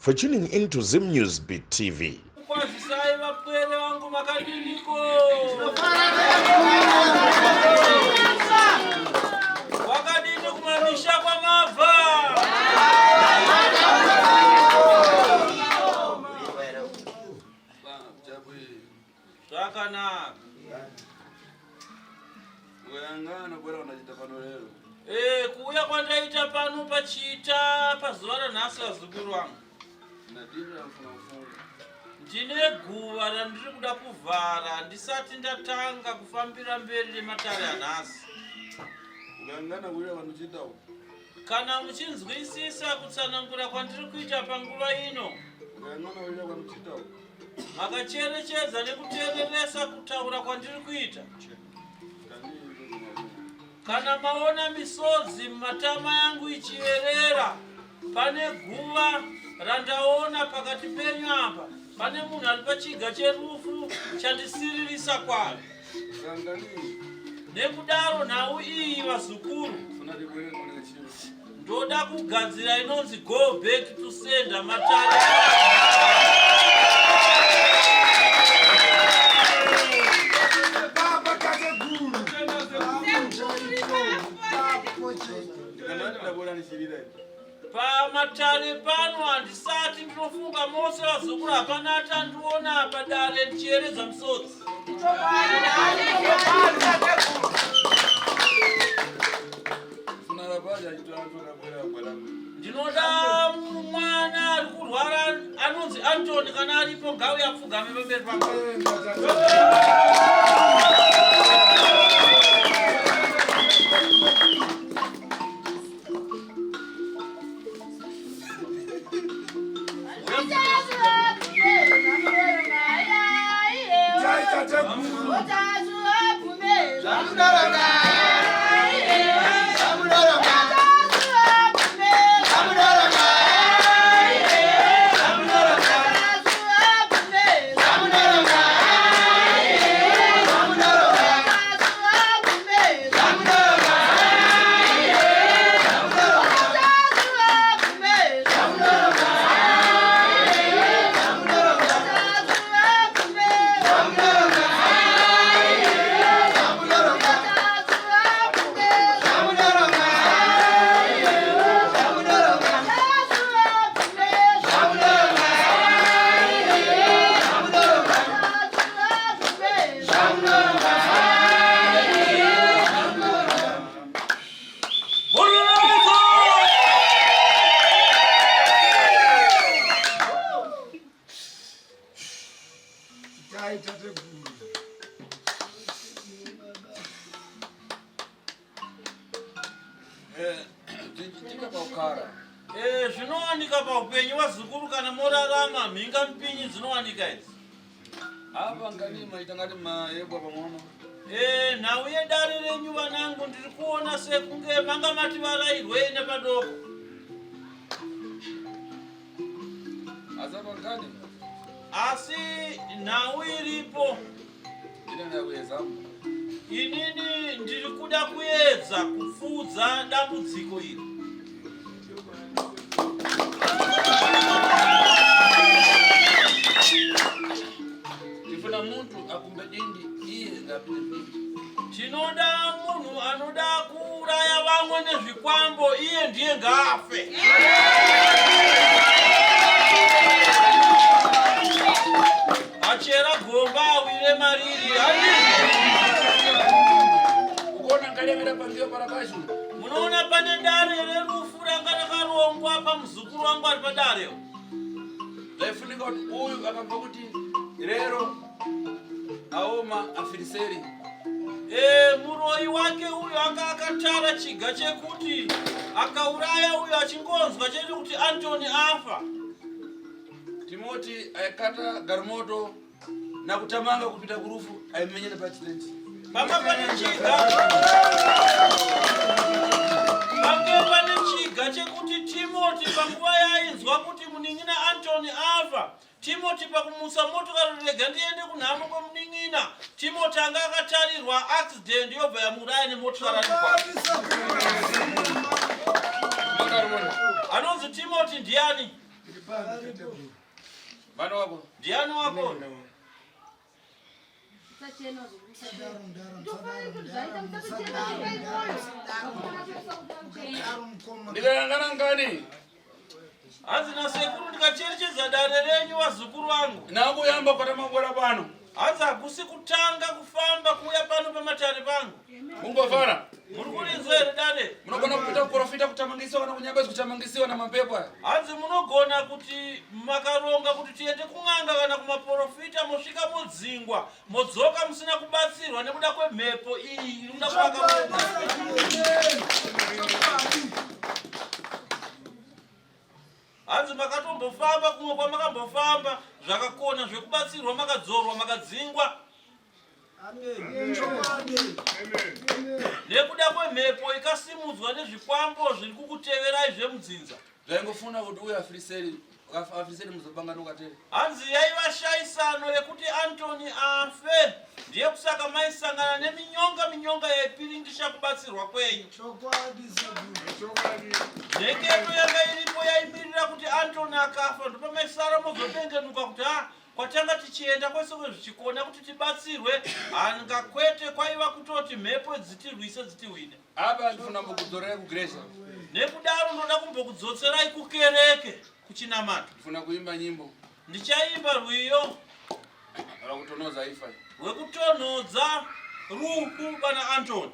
for tuning into Zim News Beat TV. Kuya kwandaita pano pachita pazuva nhasi vazukuru vangu. Ndine guva randiri kuda kuvhara ndisati ndatanga kufambira mberi nematare anhasi. Kana muchinzwisisa kutsanangura kwandiri kuita panguva ino, makacherechedza nekuteereresa kutaura kwandiri kuita. Kana maona misodzi mumatama yangu ichierera, pane guva randaona pakati penyu apa, pane munhu ari pachiga cherufu chandisiririsa kwaro. Nekudaro nhau iyi vazukuru, ndoda kugadzira inonzi go back to sender matare. Pamatare pano handisati ndinofunga mose vazukuru hapana atandiona padare ndichieredza misodzi. Ndinoda mwana ari kurwara anonzi Antoni, kana aripo ngauye apfugame pamberi pangu. Zvinowanika paupenyu vazukuru kana morarama mhinga mpinyi dzinowanika idzi. Apa ngani maita ngati mayebwa pang'ono. Nhau yedare renyu vanangu ndiri kuona sekunge manga mati varairwe nepadoko. Azapa ngani? Asi nhau iripo. Ndinenge kuyezamu. Inini ndiri kuda kuedza kupfudza dambudziko iri. Tifuna muntu akumbe dindi iye ngapinde dindi. Tinoda munhu anoda kuuraya vamwe nezvikwambo, iye ndiye ngaafe. Achera gomba awire mariri. Ukona ngalevera pandiyo parakashi. Munoona pane dare rerufu ranga rakarongwa pamuzukuru wangu ari padare. Zaifunika kuti uyu akabva kuti rero aoma afiriseri. Muroi wake uyu anga akatara chiga chekuti akauraya uyu achingonzwa chete kuti Antoni afa. Timoti aikata garimoto na kutamanga kupita kurufu aimenyana pa accident. Panga pane chiga. Panga pane chiga chekuti Timoti panguva yainzwa kuti muning'ina Antoni afa. Timoti pakumusa motokari rega ndiende kunhamo kwemuning'ina. Timoti anga akatarirwa accident yobva yamuraya nemotokari. Anonzi Timoti ndiani? Bana wako. Ndiani wako? Ndikayangana ngani? Hanzi na sekuru ndikacherechedza dare renyu wazukuru wangu. Nakuyamba kwata mabwera pano. Hanzi hakusi kutanga kufamba kuya pano pamatare pangu. Mungofara. Muri kurinzwere dare? Munogona kupita kuprofita kutamangisiwa kana kunyambezi kutamangisiwa na mapepo aya. Hanzi munogona kuti makaronga kuti tiende kung'anga kana kumaprofita mosvika modzingwa modzoka musina kubatsirwa nekuda kwemhepo iyi inoda kuvaka. Hanzi makatombofamba kumwe kwamakambofamba zvakakona zvekubatsirwa makadzorwa makadzingwa. Nekuda kwemhepo ikasimudzwa nezvikwambo zviri kukuteverai zvemudzinza. Zvaingofuna kuti uye afriseri muzobangana ukateri. Hanzi yaiva shaisano yekuti Antony afe. Ndiye kusaka maisangana neminyonga yaipiringisha kubatsirwa kwenyu. Nhengeto yanga iripo yaimirira kuti Antony akafa ndipo maisara mozotengenuka kuti kwatanga tichienda kwese zvichikona kuti tibatsirwe hanga kwete kwaiva kutoti mhepo dzitirwise dzitiwine. Apa ndifuna mbokudzorerai kuGrecia. Nekudaro ndoda kumbokudzoserai kukereke kuchinamata. Ndifuna kuimba nyimbo. Ndichaimba rwiyo Rakutonodza ifa. Wekutonhodza ruku pana Antony.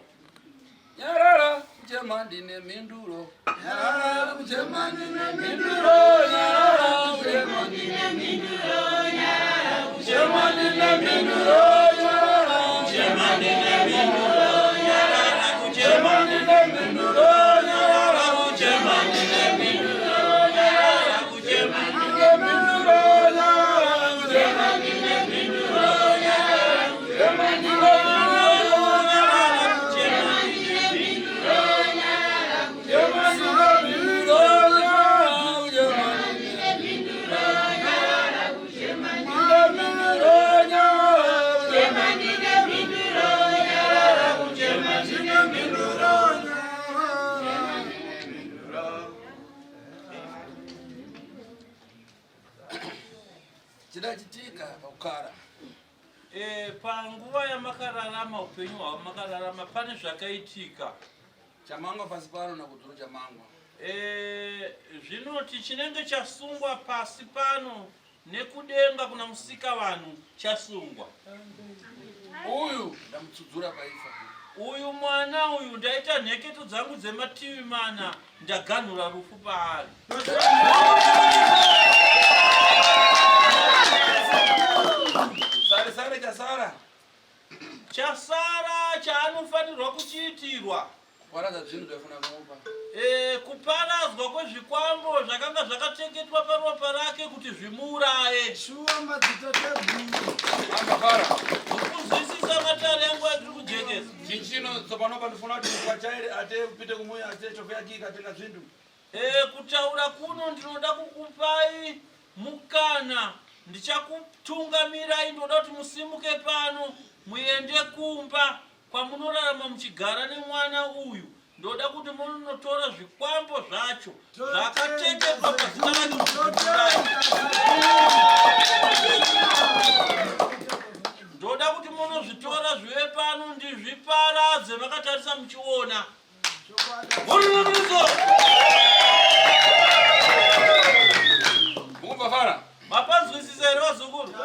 Nyarara kuchema ndine minduro. Nyarara kuchema ndine minduro. Nyarara kuchema ndine minduro. Nyarara kuchema ndine minduro. Nyarara kuchema ndine minduro. Nyarara kuchema ndine minduro. Nyarara kuchema ndine minduro. Nyarara kuchema ndine minduro. Nyarara kuchema ndine minduro. Nyarara kuchema ndine chidachitika pakukara. Panguva yamakararama upenyu hwavo makararama pane zvakaitika. Chamangwa pasi pano nakudzuru chamangwa. Zvinoti chinenge chasungwa pasi pano nekudenga kuna musika vanhu chasungwa. Uyu ndamutsudzura paifa. Uyu mwana uyu ndaita nheketo dzangu dzemativi mana ndaganhura rufu paari. Sare Chasara chaanofanirwa kuchiitirwa. Kuparadza zvinhu zvaifuna kumupa. Kuparadzwa kwezvikwambo zvakanga zvakatengetwa paropa rake kuti zvimuuraye. Kuzwisisa matare yangu atiri kujekesa. Chinchino tsopanopa ndifuna kuti kwachaire ate upite kumwe ate chofe yake ikatenga zvinhu. Kutaura kuno ndinoda kukupai mukana. Ndichakutungamirai ndoda kuti musimuke pano muende kumba kwamunorarama muchigara nemwana uyu. Ndoda kuti munotora zvikwambo zvacho zvakatengetwa pazina rake kuzvimurai. Ndoda kuti munozvitora zvive pano ndizviparadze vakatarisa muchiona. Murumiridzo! Mungubafara. Mapanzwisisa here vazukuru?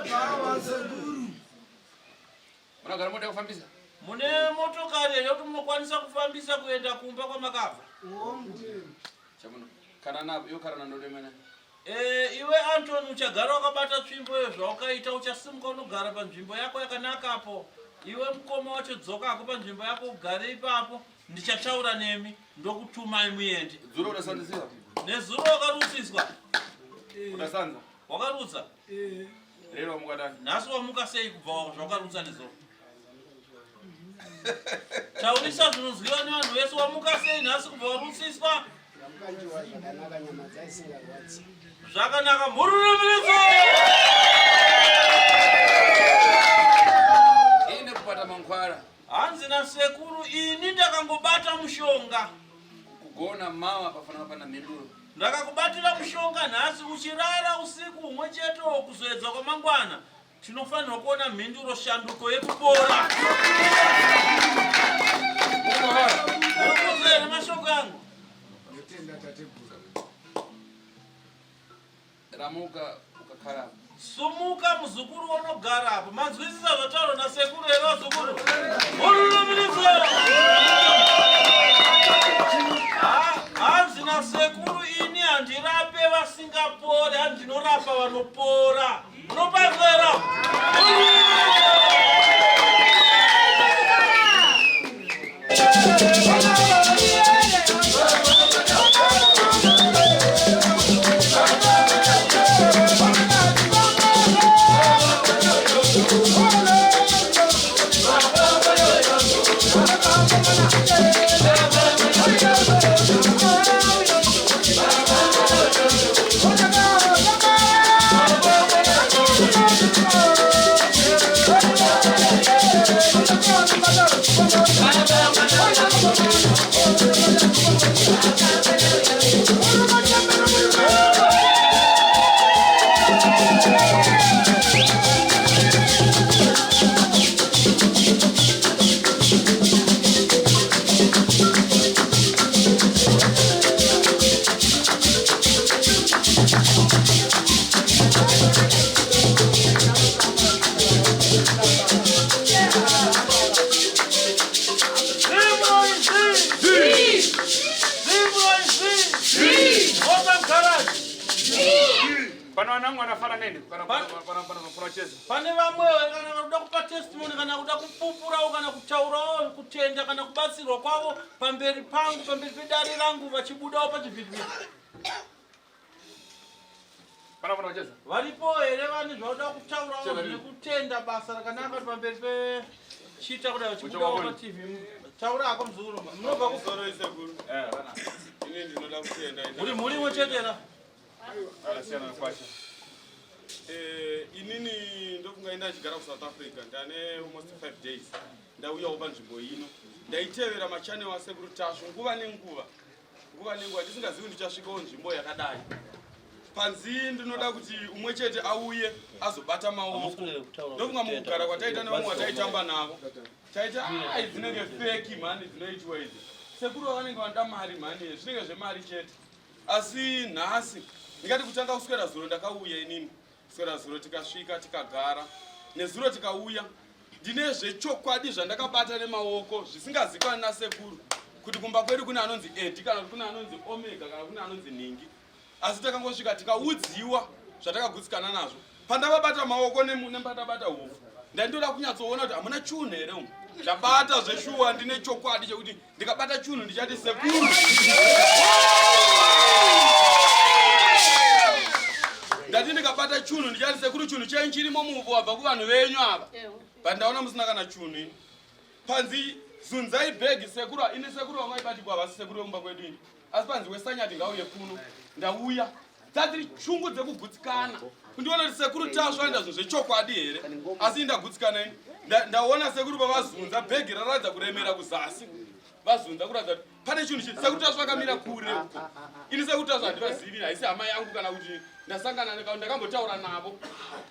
Munogara moda kufambisa? Mune motokari yokuti munokwanisa kufambisa kuenda kumba kwamakabva. Chamuno. Kana napo yo kana ndode mene. Iwe Antony uchagara wakabata tsvimbo yezvawakaita uchasimuka unogara panzvimbo yako yakanakapo. Iwe mukoma wacho dzoka ako panzvimbo yako ugare ipapo. Ndichataura nemi ndokutumai muende. Dzuro udasanzisiwa? Nezuro wakarutsiswa. Udasanza? Wakarutsa? Lero wamuka nhasi wamuka sei kubva zvawakarutsa nezuro? Taurisa zvinozwiwa nevanhu vese wamuka sei nhasi kubva warutsiswa? Zvakanaka murumiridzo! Ine kupata mankhwara. Hanzi nasekuru ini ndakangobata mushonga. Kugona mawa pafana pana minduro. ndakakubatira mushonga nhasi uchirara usiku umwe chete kuzoedza kwamangwana tinofanirwa kuona mhinduro shanduko yekupora. Urikuzere mashoko angu. Ramuka ukakhala. Sumuka muzukuru unogara apo. Manzwisisa zvotaurwa nasekuru ero zukuru. Urulumirise. Hanzi nasekuru ini handirape vasingapori, handinorapa vanopora. Unopazera. Pane vamwe kana kuda kupa testimony kana kuda kupupurawo kana kutaurawo kutenda kana kubatsirwa kwavo pamberi pangu pamberi pedare rangu vachibudawo pachivhitivhiti. Varipo here vane zvauda kutaurawo nekutenda basa rakanaka pamberi pechita kudai vachibudawo paTV. Taura hako muzukuru. Munobva kuzoro isekuru. Ini ndinoda kutenda. Uri muri imwe chetera. Akasiyana kwacho. Inini ndofunga ndachigara kuSouth Africa ndane almost 5 days. Ndauyawo panzvimbo ino. Ndaitevera machanel asekuru Tasho nguva nenguva. Nguva nenguva ndisingazivi ndichasvikawo nzvimbo yakadai. Panzi ndinoda kuti umwe chete auye azobata maoko. Ndofunga mukugara kwataita nevamwe vataitamba navo. Taita dzinenge fake mani dzinoitwa idzi. Sekuru vanenge vanoda mari mani zvinenge zvemari chete. Asi nhasi ndikati kutanga kuswera zuro ndakauya inini. Kuswera zuro tikasvika tikagara. Nezuro tikauya. Ndine zvechokwadi zvandakabata nemaoko zvisingazikanwi nasekuru. Kuti kumba kwedu kuna anonzi Edi kana kuna anonzi Omega kana kuna anonzi Ningi. Asi takangosvika tikaudziwa zvatakagutsikana nazvo. Pandabata maoko nembatabata hufu. Ndandoda kunyatsoona kuti hamuna chunhu here umu. Ndabata zveshuwa ndine chokwadi chekuti ndikabata chunhu ndichati sekuru. Ndati ndikabata chunhu ndichati sekuru chunhu chenyu chirimo muvhu wabva kuvanhu venyu ava. Pandaona musina kana chunhu. Panzi zunzai bhegi sekuru ini sekuru wamaibatikwa vasi sekuru wemumba kwedu ini. Asi panzi wesanyati ngauye kuno. Ndauya. Dzatiri chungu dzekugutsikana. Kundiona kuti sekuru Tasho aenda zvinhu zvechokwadi here. Asi ndagutsikana ini. Ndaona sekuru pavazunza bhegi raradza kuremera kuzasi. Vazunza kuratidza kuti pane chinhu chiti sekuru Tasho akamira kure uko. Ini sekuru Tasho handivazivi haisi hama yangu kana kuti ndasangana ndakambotaura navo.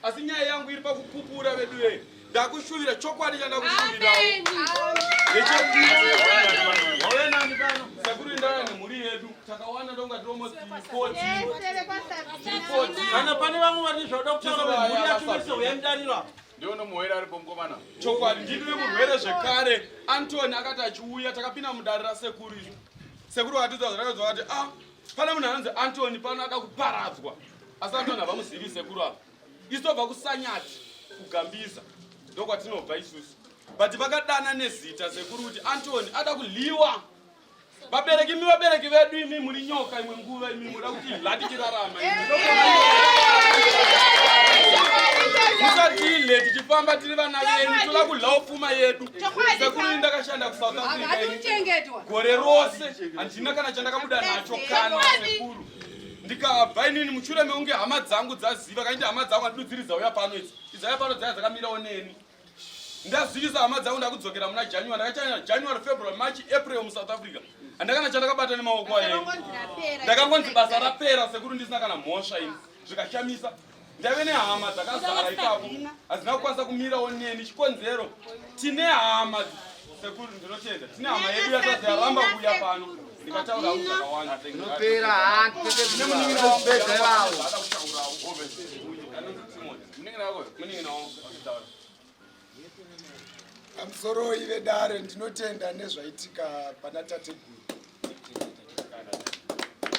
Asi nyaya yangu iri pakupupura vedu ye. Ndakushuvira chokwadi chandakushuvirawo. Sekuru indaya nemhuri yedu takawana ndonga almost 40. Kana pane vamwe vari zvoda kutaura mhuri yacho uyamudarira. Ndiona muhwere aripo mukomana. Chokwadi ndine murwere zvekare. Antoni akati achiuya takapinda mudare rasekuru izvo. Sekuru akatidza zvakadzoka kuti pana munhu anonzi Antoni pano ada kuparadzwa. Asi Antoni havamuzivi sekuru apa. Isu tobva kuSanyati kuGambisa. Ndokwatinobva isusu. But vakadana nezita sekuru kuti Antoni ada kuliwa. Vabereki vedu imi muri nyoka imwe nguva imi muda kuti latichirarama. Musadile tichifamba tiri vana venyu toda kudlawo pfuma yedu. Sekuru ndakashanda kuSouth Africa. Gore rose handina kana chandakabuda nacho kana sekuru. Ndikabva inini mushure meunge hama dzangu dzaziva kaindi hama dzangu andidudziriza uya pano idzi. Idzaya pano dzaya dzakamirawo neni. ndazivisa hama dzangu ndakudzokera muna January ndakachanya January February March April mu South Africa andakana chandakabata nemaoko ayo ndakangonzi basa rapera sekuti ndisina kana mhosva ini zvikashamisa ndave nehama dzakazara ipapo hazina kukwanisa kumirawo neni chikonzero tine hama sekuti ndinotenda tine hama yedu yatadzaramba kuuya pano ndikataura kuti zvakawanda Nopera hantu tete muningina wabedza vawo. Amsoro ive dare ndinotenda nezvaitika pana tateguru.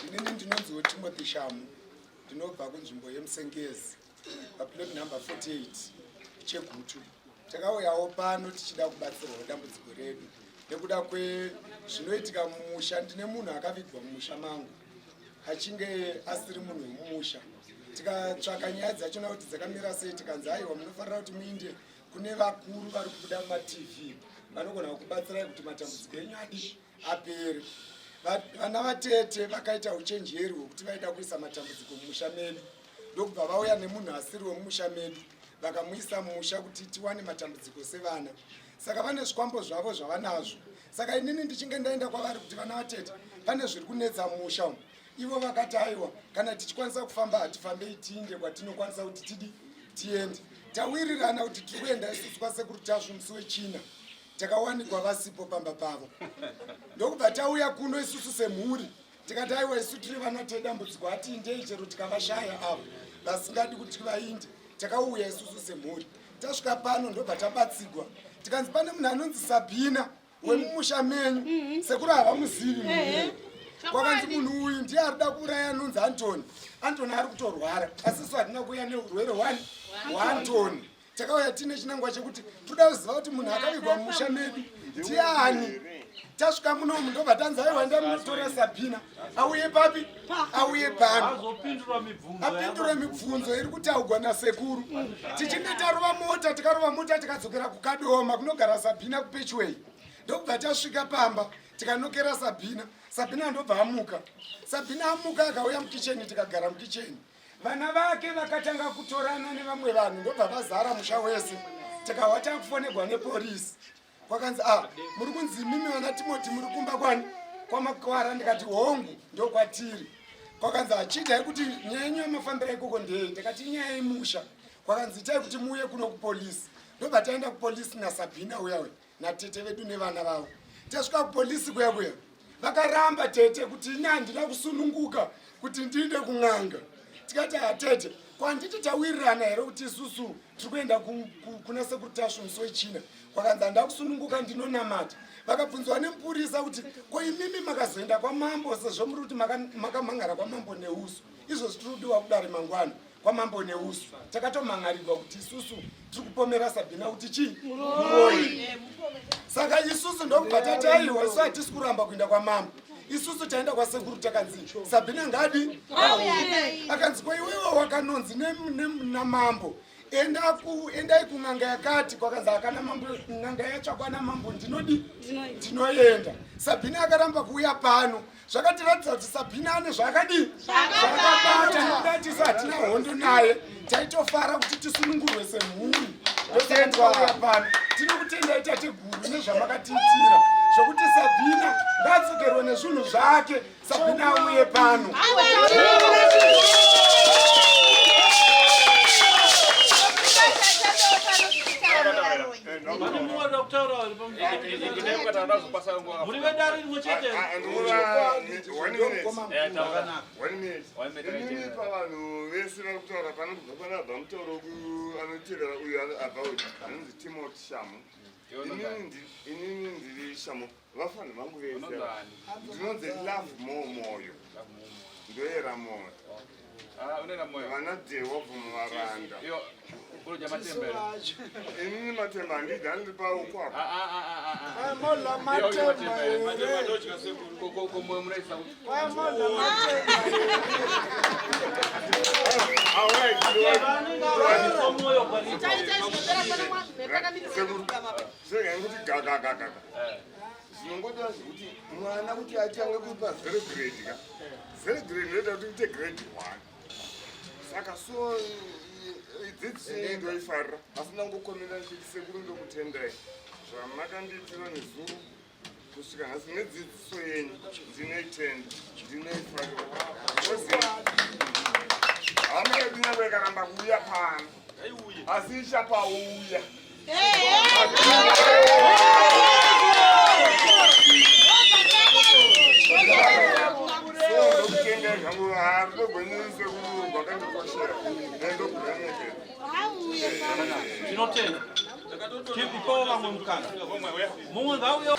Inini ndinonziwo Timothy Shamu ndinobva kunzvimbo yemusengezi paplot number 48 chegutu. Takauyawo pano tichida kubatsirwa dambudziko redu nekuda kwezvinoitika mumusha. Ndine munhu akavigwa mumusha mangu achinge asiri munhu wemumusha. Tikatsvaka nyaya dzachona kuti dzakamira sei tikanzi aiwa munofanira kuti muinde kune vakuru vari kubuda mumatv vanogona kubatsirai kuti matambudziko enyu apere. Vana vatete vakaita uchenjeri hwekuti vaida kuisa matambudziko mumusha medu ndokubva vauya nemunhu asiri wemumusha medu vakamuisa mumusha kuti tiwane matambudziko sevana. Saka vane zvikwambo zvavo zvavanazvo. Saka inini ndichinge ndaenda kwavari kuti vana vatete pane zviri kunetsa mumusha umu, ivo vakati aiwa kana tichikwanisa kufamba hatifambei tiinde kwatinokwanisa kuti tiende. Tawirirana kuti tiri kuenda isusu kwasekuru tasvu musi wechina takawanikwa vasipo pamba pavo ndokubva tauya kuno isusu semhuri tikati aiwa isu tiri vana tedambudziko hatiindei chero tikavashaya avo vasingadi kuti vainde. Takauya isusu semhuri tasvika pano ndobva tabatsigwa tikanzi pane munhu anonzi Sabina wemumusha menyu sekuru havamuzivi munhu. Kwakanzi munhu uyu ndiye ari kuda kuuraya anonzi Antoni. Antoni ari kutorwara asi isu hatina kuuya neurwere hwaAntoni. Takauya tine chinangwa chekuti toda kuziva kuti munhu akavigwa mumusha medu ndiani. Tasvika munomu ndobva tanzi aiwa ndamunotora Sabina auye papi auye pano apindure mibvunzo iri kutaurwa nasekuru. Tichinge tarova mota tikarova mota tikadzokera kuKadoma kunogara Sabina kuPetchway ndokubva tasvika pamba tikanokera Sabina. Sabina ndobva amuka. Sabina amuka akauya mukicheni tikagara mukicheni. Vana vake vakatanga kutorana nevamwe vanhu ndobva vazara musha wese. Tikawa takufonegwa nepolisi. Kwakanzi muri kunzi mimi vana Timothy muri kumba kwani kwamakwara. Ndikati hongu ndokwatiri. Kwakanzi achidai kuti nyaya yenyu yamafambira ikoko ndei. Ndikati nyaya yemusha. Kwakanzi itai kuti muuye kuno kupolisi. Ndobva taenda kupolisi naSabina uyawe natete vedu nevana vavo. Tasvika kupolisi kuya vakaramba tete kuti ina handina kusununguka kuti ndiinde kun'anga. Tikati tete kwanditi tawirirana here kuti isusu tiri kuenda kuna sekuru tasvu musi wechina. Kwakanzi handina kusununguka ndinonamata. Vakabvunzwa nemupurisa kuti ko imimi makazoenda kwamambo sezvo muri kuti makamhangara kwamambo neusu. Izvozvi tiri kudiwa kudare mangwana kwamambo neusu. Takatomhangarirwa kuti isusu tiri kupomera Sabina kuti chii muroyi. Saka isusu ndokubva tati aiwa isu hatisi kuramba kuenda kwamambo. Isusu taenda kwasekuru takanzi Sabina ngadi akanzi kwa iwewe wakanonzi namambo endai kun'anga yakati. Kwakanzi akana mambo n'anga yatsvakwa namambo ndinoenda. Sabina akaramba kuuya pano zvakatiratidza kuti Sabina ane zvakadi zvakabata nokudati isu hatina hondo naye taitofara kuti tisunungurwe semhuri. Ndosendwauya pano tinokutendai tateguru nezvamakatiitira zvokuti Sabina ngadzokerwe nezvinhu zvake. Sabina auye pano. Pavanhu vese vari kutaura panobva panabva mutauro anotevera uyu anonzi Timothy Shamu. Inini ndiri Shamu vafanhu vangu vese ndinonzi Love More Moyo ndoyera moyo vana Jehovha muvaranda. Inini Matemba handidzi andiri paukwako. Sekuti gagagagaga zvinongoda zvekuti mwana kuti atange kupa zero grade ka zero grade inoita kuti uite grade 1. Saka so idzidzisi ndoifarira asi ndangokomera sekuru ndokutendai zvamakanditira nezuro kusvika nhasi nedzidziso yenyu ndinoitenda ndinoifarira oziva hama yedu nyange ikaramba kuuya pano asi ichapauya ndokutenda zvangu harigogonyese kwakandikoshera nendokudamekera Tinotenda. Tipipo vamwe mukana. Mumwe ngauyo.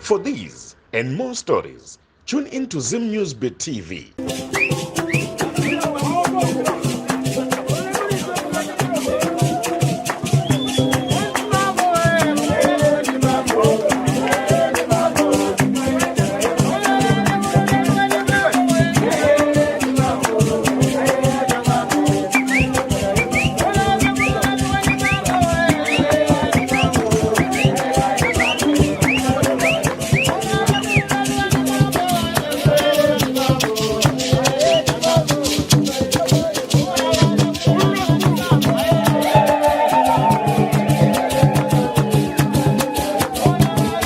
For these and more stories, tune into Zim Newsbeat TV.